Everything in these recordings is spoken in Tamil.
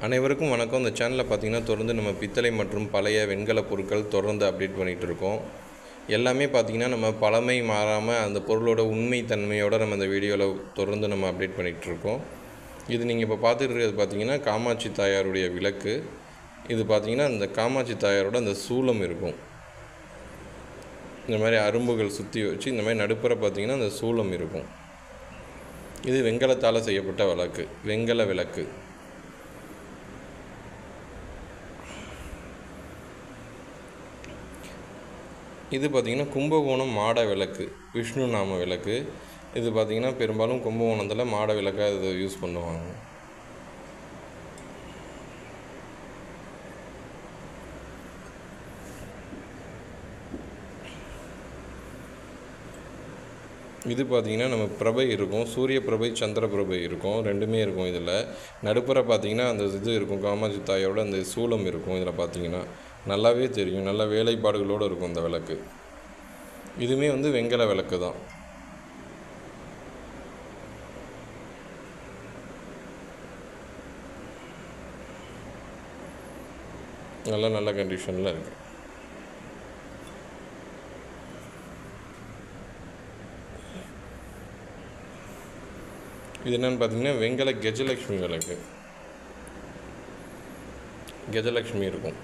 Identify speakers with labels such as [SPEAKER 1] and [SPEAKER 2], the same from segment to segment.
[SPEAKER 1] அனைவருக்கும் வணக்கம். இந்த சேனலில் பார்த்திங்கன்னா தொடர்ந்து நம்ம பித்தளை மற்றும் பழைய வெண்கல பொருட்கள் தொடர்ந்து அப்டேட் பண்ணிகிட்டு இருக்கோம். எல்லாமே பார்த்திங்கன்னா நம்ம பழமை மாறாமல் அந்த பொருளோட உண்மை தன்மையோடு நம்ம இந்த வீடியோவில் தொடர்ந்து நம்ம அப்டேட் பண்ணிகிட்ருக்கோம். இது நீங்கள் இப்போ பார்த்துட்டு இருக்கிறது பார்த்திங்கன்னா காமாட்சி தாயாருடைய விளக்கு. இது பார்த்திங்கன்னா அந்த காமாட்சி தாயாரோட அந்த சூலம் இருக்கும். இந்த மாதிரி அரும்புகள் சுற்றி வச்சு இந்த மாதிரி நடுப்புற பார்த்திங்கன்னா அந்த சூலம் இருக்கும். இது வெண்கலத்தால் செய்யப்பட்ட விளக்கு, வெண்கல விளக்கு. இது பார்த்திங்கன்னா கும்பகோணம் மாட விளக்கு, விஷ்ணு நாம விளக்கு. இது பார்த்திங்கன்னா பெரும்பாலும் கும்பகோணத்தில் மாட விளக்காக இதை யூஸ் பண்ணுவாங்க. இது பார்த்திங்கன்னா நம்ம பிரபை இருக்கும், சூரிய பிரபை சந்திர பிரபை இருக்கும், ரெண்டுமே இருக்கும். இதில் நடுப்புற பார்த்திங்கன்னா அந்த இது இருக்கும், காமாட்சி தாயோட அந்த சூலம் இருக்கும். இதில் பார்த்திங்கன்னா நல்லாவே தெரியும், நல்ல வேலைப்பாடுகளோடு இருக்கும் இந்த விளக்கு. இதுவுமே வெண்கல விளக்கு தான். நல்ல கண்டிஷனில் இருக்குது. இது என்னென்னு பார்த்தீங்கன்னா வெண்கல கஜலட்சுமி விளக்கு. கஜலட்சுமி இருக்கும்.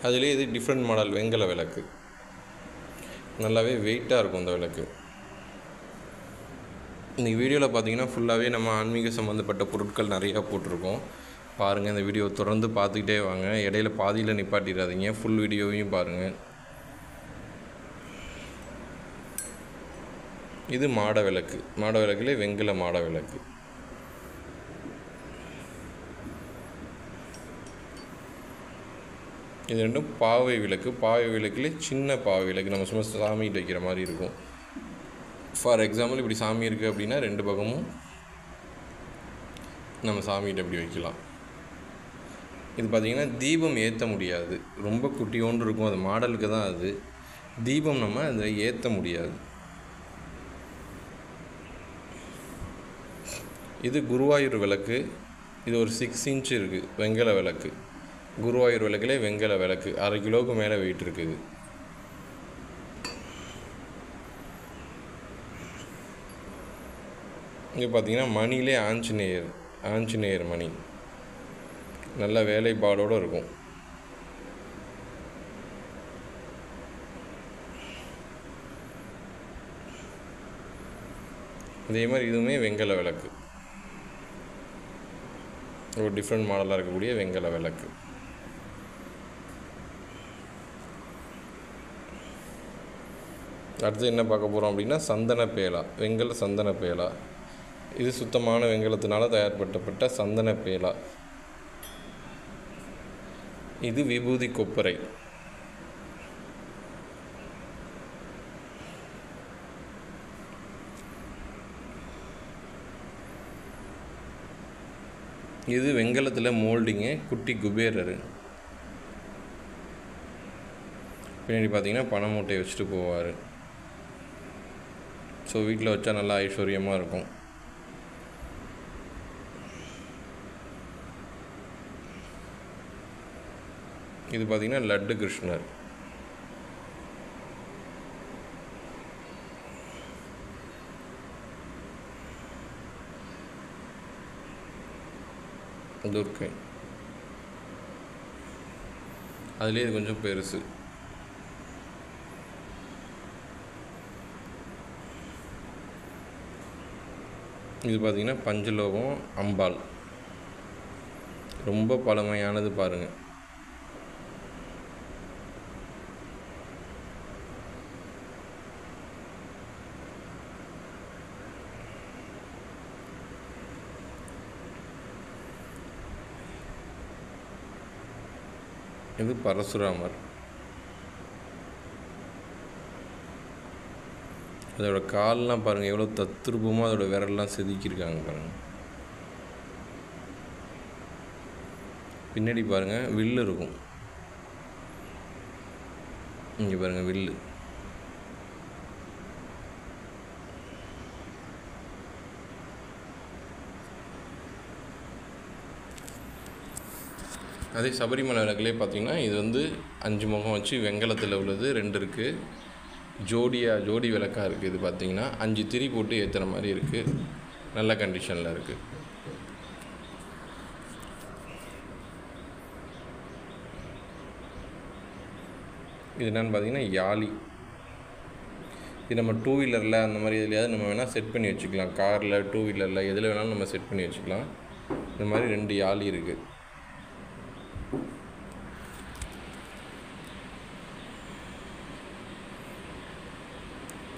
[SPEAKER 1] அதுலேயே இது டிஃப்ரெண்ட் மாடல் வெண்கல விளக்கு. நல்லாவே வெயிட்டாக இருக்கும் இந்த விளக்கு. இன்றைக்கி வீடியோவில் பார்த்தீங்கன்னா ஃபுல்லாகவே நம்ம ஆன்மீக சம்மந்தப்பட்ட பொருட்கள் நிறையா போட்டிருக்கோம். பாருங்கள், இந்த வீடியோ தொடர்ந்து பார்த்துக்கிட்டே வாங்க. இடையில பாதியில் நிப்பாட்டிடாதீங்க, ஃபுல் வீடியோவையும் பாருங்கள். இது மாட விளக்கு. மாட விளக்குலே வெண்கல மாட விளக்கு. இது ரெண்டும் பாவை விளக்கு. பாவை விளக்குலே சின்ன பாவை விளக்கு, நம்ம சும்மா சாமிகிட்ட வைக்கிற மாதிரி இருக்கும். ஃபார் எக்ஸாம்பிள் இப்படி சாமி இருக்குது அப்படின்னா ரெண்டு பக்கமும் நம்ம சாமிகிட்ட இப்படி வைக்கலாம். இது பார்த்திங்கன்னா தீபம் ஏற்ற முடியாது, ரொம்ப குட்டியோண்டு இருக்கும். அது மாடலுக்கு தான். அது தீபம் நம்ம அதை ஏற்ற முடியாது. இது குருவாயூர் விளக்கு. இது ஒரு 6 இன்ச் இருக்குது, வெண்கல விளக்கு. குருவாயூர் விளக்குலே வெண்கல விளக்கு, 1/2 கிலோவுக்கு மேலே வெயிட் இருக்குது. இங்கே பார்த்திங்கன்னா மணிலே ஆஞ்சநேயர் மணி, நல்ல வேலைப்பாடோடு இருக்கும். இதே மாதிரி இதுவுமே வெண்கல விளக்கு, ஒரு டிஃப்ரெண்ட் மாடலாக இருக்கக்கூடிய வெண்கல விளக்கு. அடுத்து என்ன பார்க்க போகிறோம் அப்படின்னா சந்தன பேலா, வெண்கல சந்தன பேலா. இது சுத்தமான வெண்கலத்தினால் தயார்படுத்தப்பட்ட சந்தன பேலா. இது விபூதி கொப்பரை. இது வெண்கலத்தில் மோல்டிங்கு, குட்டி குபேரர். பின்னாடி பார்த்தீங்கன்னா பண மூட்டையை வச்சுட்டு போவார். ஸோ வீட்டில் வச்சா நல்லா ஐஸ்வர்யமாக இருக்கும். இது பார்த்திங்கன்னா லட்டு கிருஷ்ணர். துர்க்கை. அதுலேயே இது கொஞ்சம் பெருசு. இது பார்த்திங்கன்னா பஞ்சலோகம் அம்பாள், ரொம்ப பழமையானது. பாருங்கள், இது பரசுராமர். அதோட கால்லாம் பாருங்கள் எவ்வளோ தத்ரூபமாக அதோட விரல்லாம் செதுக்கியிருக்காங்க பாருங்கள். பின்னாடி பாருங்கள் வில்லு இருக்கும். இங்கே பாருங்கள் வில்லு. அதே சபரிமலை விளக்குலேயே பார்த்திங்கன்னா இது வந்து 5 முகம் வச்சு வெங்கலத்தில் உள்ளது 2 இருக்குது. ஜோடி விளக்காக இருக்குது. இது பார்த்திங்கன்னா 5 திரி போட்டு ஏற்றுற மாதிரி இருக்குது. நல்ல கண்டிஷனில் இருக்குது. இது என்னென்னு பார்த்திங்கன்னா யாழி. இது நம்ம 2 வீலரில் அந்த மாதிரி எதுலையாவது நம்ம வேணால் செட் பண்ணி வச்சுக்கலாம். காரில் 2 வீலரில் எதில் வேணாலும் நம்ம செட் பண்ணி வச்சுக்கலாம். இந்த மாதிரி 2 யாழி இருக்குது.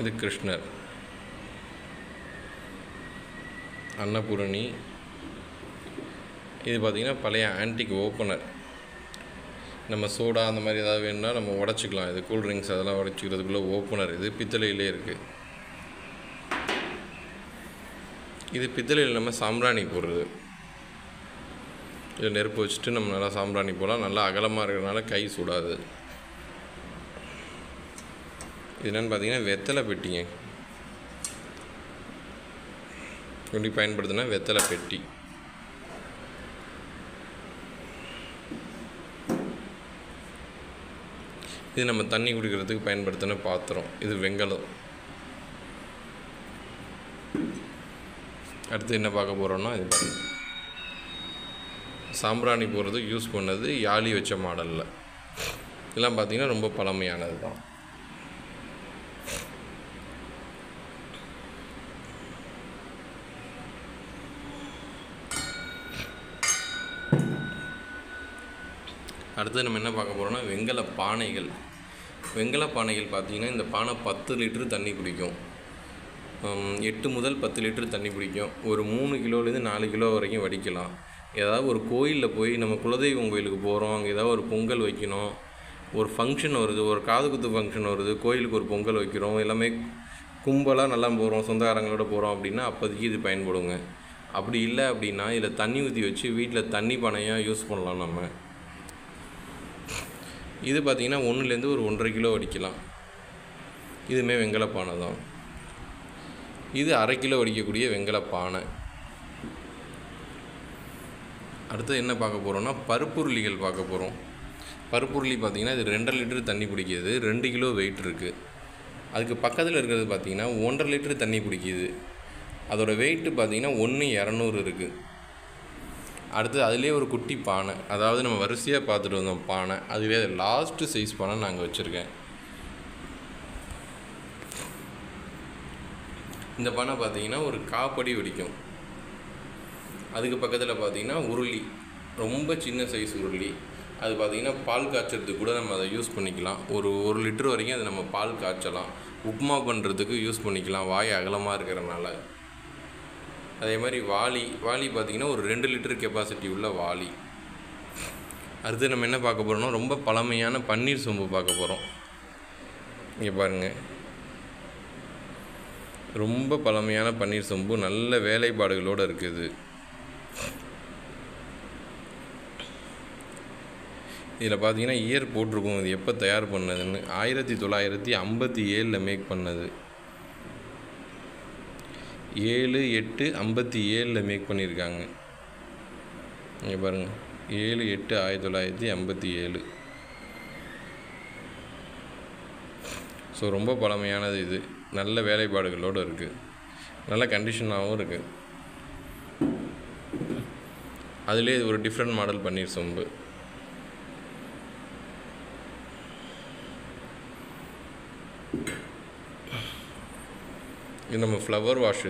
[SPEAKER 1] இது கிருஷ்ணர், அன்னபூரணி. இது பார்த்திங்கன்னா பழைய ஆன்டிக் ஓப்பனர். நம்ம சோடா அந்த மாதிரி ஏதாவது வேணும்னா நம்ம உடச்சிக்கலாம். இது கூல்ட்ரிங்க்ஸ் அதெல்லாம் உடச்சிக்கிறதுக்குள்ளே ஓப்பனர். இது பித்தளையிலே இருக்குது. இது பித்தளையில் நம்ம சாம்பிராணி போடுறது. இதில் நெருப்பு வச்சுட்டு நம்ம நல்லா சாம்பிராணி போடலாம். நல்லா அகலமாக இருக்கிறதுனால கை சுடாது. இது என்னென்னு பார்த்தீங்கன்னா வெத்தலை பெட்டிங்க. எப்படி பயன்படுத்தினா வெத்தலை பெட்டி. இது நம்ம தண்ணி குடிக்கிறதுக்கு பயன்படுத்தின பாத்திரம். இது வெங்கலம். அடுத்து என்ன பார்க்க போகிறோன்னா இது பாருங்கள், சாம்பிராணி போடுறதுக்கு யூஸ் பண்ணது யாழி வச்ச மாடலில். இதெல்லாம் பார்த்திங்கன்னா ரொம்ப பழமையானது தான். அடுத்து நம்ம என்ன பார்க்க போகிறோம்னா வெங்கல பானைகள். வெங்கல பானைகள் பார்த்திங்கன்னா இந்த பானை 10 லிட்டரு தண்ணி பிடிக்கும். 8 முதல் 10 லிட்டரு தண்ணி பிடிக்கும். ஒரு 3 கிலோலேருந்து 4 கிலோ வரைக்கும் வடிக்கலாம். ஏதாவது ஒரு கோயிலில் போய் நம்ம குலதெய்வம் கோயிலுக்கு போகிறோம், அங்கே ஏதாவது ஒரு பொங்கல் வைக்கணும், ஒரு ஃபங்க்ஷன் வருது, ஒரு காது குத்து ஃபங்க்ஷன் வருது, கோயிலுக்கு ஒரு பொங்கல் வைக்கிறோம், எல்லாமே கும்பலாக நல்லா போகிறோம், சொந்தக்காரங்களோட போகிறோம் அப்படின்னா அப்போதைக்கு இது பயன்படுங்க. அப்படி இல்லை அப்படின்னா இதில் தண்ணி ஊற்றி வச்சு வீட்டில் தண்ணி பானையாக யூஸ் பண்ணலாம் நம்ம. இது பார்த்திங்கன்னா 1லேருந்து ஒரு 1.5 கிலோ வடிக்கலாம். இதுவுமே வெங்கல பானை தான். இது 1/2 கிலோ வடிக்கக்கூடிய வெங்கல பானை. அடுத்து என்ன பார்க்க போகிறோன்னா பருப்புருளிகள் பார்க்க போகிறோம். பருப்புருளி பார்த்திங்கன்னா இது 2.5 லிட்டரு தண்ணி பிடிக்கிது. 2 கிலோ வெயிட் இருக்குது. அதுக்கு பக்கத்தில் இருக்கிறது பார்த்திங்கன்னா 1.5 லிட்டரு தண்ணி பிடிக்கிது. அதோட வெயிட்டு பார்த்திங்கன்னா 1/200 இருக்குது. அடுத்து அதுலேயே ஒரு குட்டி பானை, அதாவது நம்ம வரிசையாக பார்த்துட்டு வந்தோம் பானை, அதுவே லாஸ்ட்டு சைஸ் பானை நாங்கள் வச்சுருக்கேன். இந்த பானை பார்த்திங்கன்னா ஒரு காப்படி வெடிக்கும். அதுக்கு பக்கத்தில் பார்த்திங்கன்னா உருளி, ரொம்ப சின்ன சைஸ் உருளி. அது பார்த்திங்கன்னா பால் காய்ச்சறதுக்கு கூட நம்ம அதை யூஸ் பண்ணிக்கலாம். ஒரு 1 லிட்டர் வரைக்கும் அதை நம்ம பால் காய்ச்சலாம். உப்புமா பண்ணுறதுக்கு யூஸ் பண்ணிக்கலாம், வாய் அகலமாக இருக்கிறனால. அதே மாதிரி வாளி பார்த்திங்கன்னா ஒரு 2 லிட்டர் கெப்பாசிட்டி உள்ள வாளி. அடுத்து நம்ம என்ன பார்க்க போகிறோம்னா ரொம்ப பழமையான பன்னீர் சொம்பு பார்க்க போகிறோம். இங்கே பாருங்கள், ரொம்ப பழமையான பன்னீர் சொம்பு, நல்ல வேலைப்பாடுகளோடு இருக்குது. இதில் பார்த்தீங்கன்னா இயர் போட்டிருக்கோம், இது எப்போ தயார் பண்ணதுன்னு. 1957 மேக் பண்ணது. 7/8/57 மேக் பண்ணியிருக்காங்க. இங்கே பாருங்கள், 7/8/1957. ஸோ ரொம்ப பழமையானது இது. நல்ல வேலைப்பாடுகளோடு இருக்குது, நல்ல கண்டிஷனாகவும் இருக்குது. அதிலே இது ஒரு டிஃப்ரெண்ட் மாடல் பன்னீர் சொம்பு. இது நம்ம ஃப்ளவர் வாஷ்.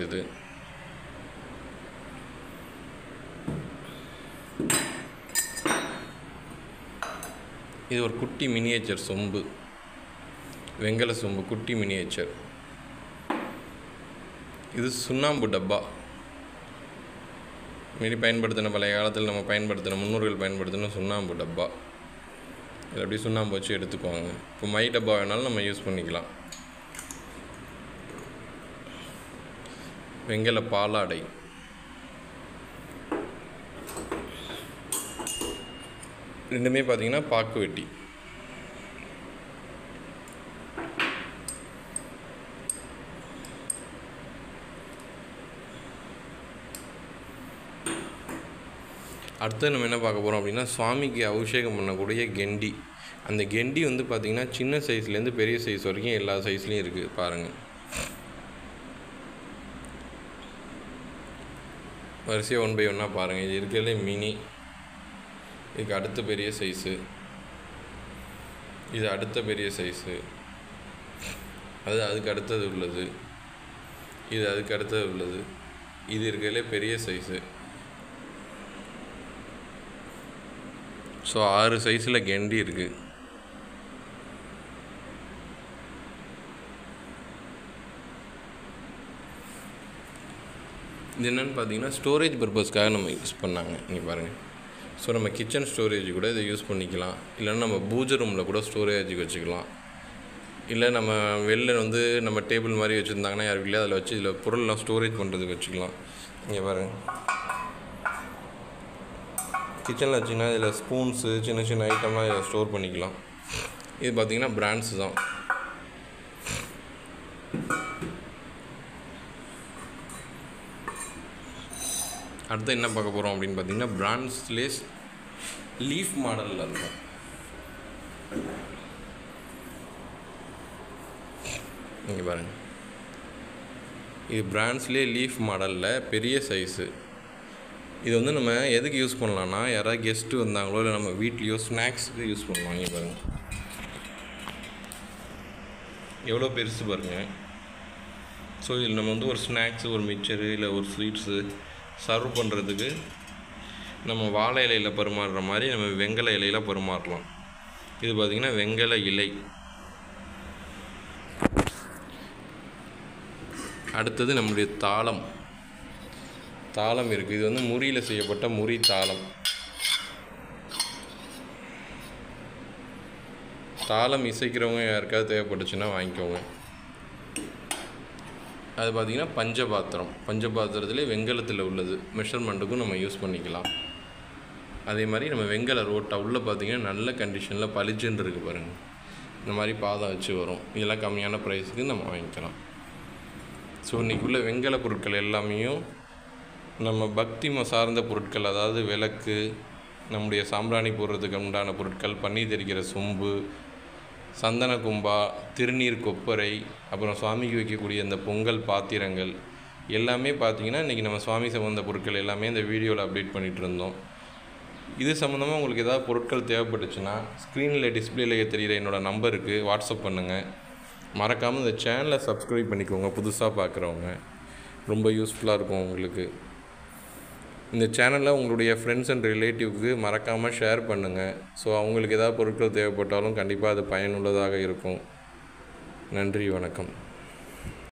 [SPEAKER 1] இது ஒரு குட்டி மினியேச்சர் சொம்பு, வெங்கல சொம்பு, குட்டி மினியேச்சர். இது சுண்ணாம்பு டப்பா. மீறி பயன்படுத்தின பழைய காலத்தில் நம்ம பயன்படுத்தின முன்னோர்கள் பயன்படுத்தின சுண்ணாம்பு டப்பா. இதில் அப்படியே சுண்ணாம்பு வச்சு எடுத்துக்குவாங்க. இப்போ மை டப்பா வேணாலும் நம்ம யூஸ் பண்ணிக்கலாம். வெங்கல பாலாடை. ரெண்டுமே பார்த்திங்கன்னா பாக்கு வெட்டி. அடுத்து நம்ம என்ன பார்க்க போகிறோம் அப்படின்னா சுவாமிக்கு அபிஷேகம் பண்ணக்கூடிய கெண்டி. அந்த கெண்டி வந்து பார்த்திங்கன்னா சின்ன சைஸ்லேருந்து பெரிய சைஸ் வரைக்கும் எல்லா சைஸ்லேயும் இருக்குது பாருங்கள். வரிசையாக 1 by 1 பாருங்கள். இது இருக்கிறதுலே மினி, இதுக்கு அடுத்த பெரிய சைஸு, இது அடுத்த பெரிய சைஸு, அதுக்கு அடுத்தது உள்ளது, இது அதுக்கு அடுத்தது உள்ளது, இது இருக்கிறதுலே பெரிய சைஸு. ஸோ 6 சைஸில் கெண்டி இருக்குது. இது என்னென்னு பார்த்தீங்கன்னா ஸ்டோரேஜ் பர்பஸ்க்காக நம்ம யூஸ் பண்ணாங்க. இங்கே பாருங்கள். ஸோ நம்ம கிச்சன் ஸ்டோரேஜ் கூட இதை யூஸ் பண்ணிக்கலாம். இல்லைன்னா நம்ம பூஜை ரூமில் கூட ஸ்டோரேஜுக்கு வச்சுக்கலாம். இல்லை நம்ம வெளில வந்து நம்ம டேபிள் மாதிரி வச்சுருந்தாங்கன்னா யார் வீட்லையும் அதில் வச்சு இதில் பொருள்லாம் ஸ்டோரேஜ் பண்ணுறதுக்கு வச்சுக்கலாம். இங்கே பாருங்கள். கிச்சனில் வச்சிங்கன்னா இதில் ஸ்பூன்ஸு சின்ன சின்ன ஐட்டம்லாம் இதில் ஸ்டோர் பண்ணிக்கலாம். இது பார்த்திங்கன்னா பிராண்ட்ஸ் தான். அடுத்து என்ன பார்க்க போகிறோம் அப்படின்னு பார்த்தீங்கன்னா பிராண்ட்ஸ்லேயே லீஃப் மாடலில் இருக்கும். இங்கே பாருங்கள். இது பிராண்ட்ஸ்லேயே லீஃப் மாடலில் பெரிய சைஸு. இது வந்து நம்ம எதுக்கு யூஸ் பண்ணலான்னா யாராவது கெஸ்ட்டு வந்தாங்களோ இல்லை நம்ம வீட்லேயோ ஸ்நாக்ஸுக்கு யூஸ் பண்ணலாம். இங்கே பாருங்கள் எவ்வளோ பெருசு பாருங்கள். ஸோ இதில் நம்ம வந்து ஒரு ஸ்நாக்ஸு, ஒரு மிக்சரு, இல்லை ஒரு ஸ்வீட்ஸு சர்வ் பண்ணுறதுக்கு நம்ம வாழை இலையில் பரிமாறுற மாதிரி நம்ம வெங்கல இலையில் பரிமாறலாம். இது பார்த்திங்கன்னா வெங்கல இலை. அடுத்தது நம்முடைய தாளம் இருக்குது. இது வந்து முறியில் செய்யப்பட்ட முறி தாளம். தாளம் இசைக்கிறவங்க யாருக்காவது தேவைப்பட்டுச்சுன்னா வாங்கிக்கோங்க. அது பார்த்திங்கன்னா பஞ்சபாத்திரத்துலேயே வெங்கலத்தில் உள்ளது. மெஷர்மெண்ட்டுக்கும் நம்ம யூஸ் பண்ணிக்கலாம். அதே மாதிரி நம்ம வெங்கல ரோட்டா உள்ளே பார்த்திங்கன்னா நல்ல கண்டிஷனில் பளிச்சுன்னு இருக்குது பாருங்கள். இந்த மாதிரி பாதம் வச்சு வரும். இதெல்லாம் கம்மியான ப்ரைஸுக்கு நம்ம வாங்கிக்கலாம். ஸோ இன்றைக்கி உள்ள வெங்கல பொருட்கள் எல்லாமே நம்ம பக்தி சார்ந்த பொருட்கள், அதாவது விளக்கு, நம்முடைய சாம்பிராணி போடுறதுக்கு உண்டான பொருட்கள், பன்னீர் தெரிக்கிற சொம்பு, சந்தன கும்பா, திருநீர் கொப்பரை, அப்புறம் சுவாமிக்கு வைக்கக்கூடிய இந்த பொங்கல் பாத்திரங்கள் எல்லாமே பார்த்திங்கன்னா இன்றைக்கி நம்ம சுவாமி சம்பந்த பொருட்கள் எல்லாமே இந்த வீடியோவில் அப்டேட் பண்ணிகிட்டு இருந்தோம். இது சம்மந்தமாக உங்களுக்கு ஏதாவது பொருட்கள் தேவைப்பட்டுச்சுன்னா ஸ்க்ரீனில் டிஸ்பிளேல தெரிகிற என்னோடய நம்பருக்கு வாட்ஸ்அப் பண்ணுங்கள். மறக்காமல் இந்த சேனலை சப்ஸ்கிரைப் பண்ணிக்கோங்க. புதுசாக பார்க்குறவங்க ரொம்ப யூஸ்ஃபுல்லாக இருக்கும் உங்களுக்கு. இந்த சேனலில் உங்களுடைய ஃப்ரெண்ட்ஸ் அண்ட் ரிலேட்டிவ்க்கு மறக்காமல் ஷேர் பண்ணுங்கள். ஸோ அவங்களுக்கு ஏதாவது பொருட்கள் தேவைப்பட்டாலும் கண்டிப்பாக அது பயனுள்ளதாக இருக்கும். நன்றி, வணக்கம்.